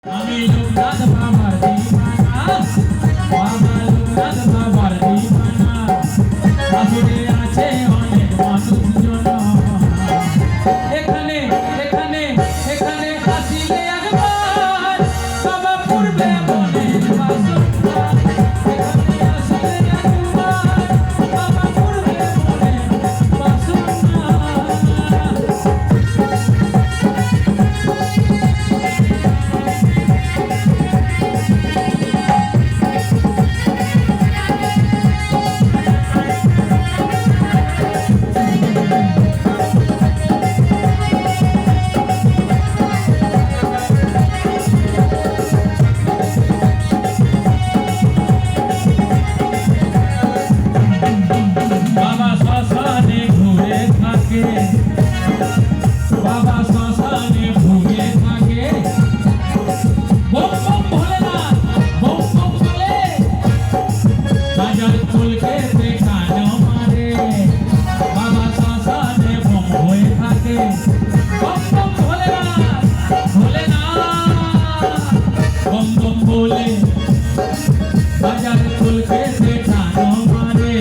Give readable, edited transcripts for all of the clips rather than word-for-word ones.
আমি লোকনাথ বাবার দিওয়ানা, বাবা লোকনাথ বাবার দিওয়ানা, আসরে আছে অনেক মানুষজন। এখানে এখানে এখানে আসিলে একবার বাবা পূর্বে মনের বাসনা। এখানে আসিলে একবার বাবা পূর্বে মনের বাসনা। বাবা শ্মশানে ঘুরে থাকে, বাবা শ্মশানে ঘুরে থাকে, বম বম ভোলেনাথ বম বম বলে বাজার ফুলকে দেখানো মারে। বাবা শ্মশানে বম হয়ে থাকে, বম বম ভোলেনাথ ভোলেনাথ বম বম বলে বাজার ফুলকে দেখানো মারে।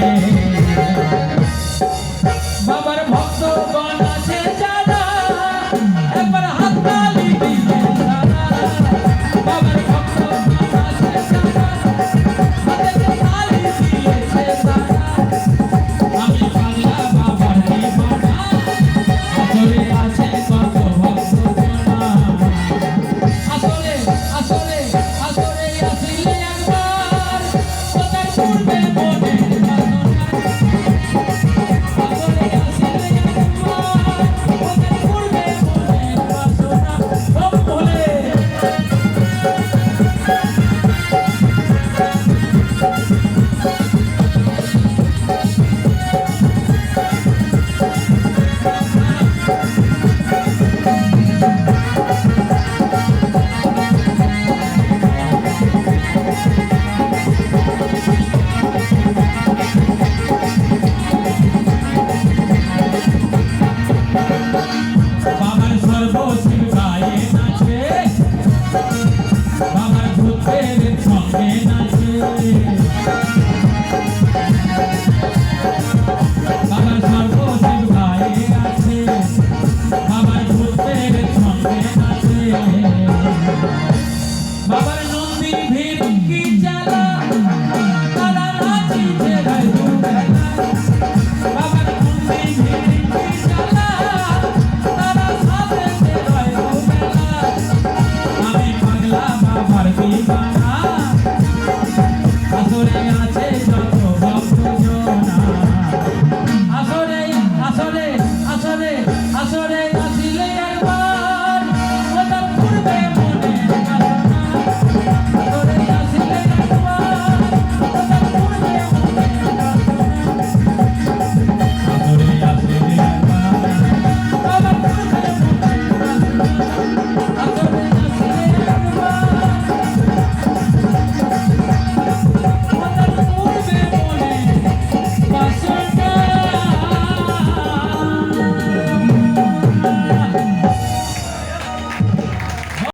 বাবার ভক্তগণ আছে যারা একবার হাততালি দিবে তারা। বাবার ভক্তগণ আছে যারা হাতে তালি দিয়েছে তারা। আমি বাংলা বাবার দিওয়ানা, আসরে আছে কত ভক্তজনা। আসরে আসরে আসরে আসিলে একবার কোথায় পূর্বে মনের বাসনা। আসরে আসিলে একবার কোথায় পূর্বে মনের বাসনা। বম বলে বাবার সর্বশিব গায়ে নাচে, বাবার ভূতের সঙ্গে নাচে। বাবার সর্বশিব গায়ে আছে, বাবার ভূতের সঙ্গে নাচে। বাবার নন্দী ভিড় কি জ্বালা, তারা নাচিছে রায় দুবেলা। বাবার নন্দী ভিড় কি জ্বালা, তারা সাজেছে রায় দুবেলা। আমি পাগলা বাবার দিওয়ানা, আসরে আছে যত ভক্তজনা। আসরে আসরে আসরে আসরে আসরে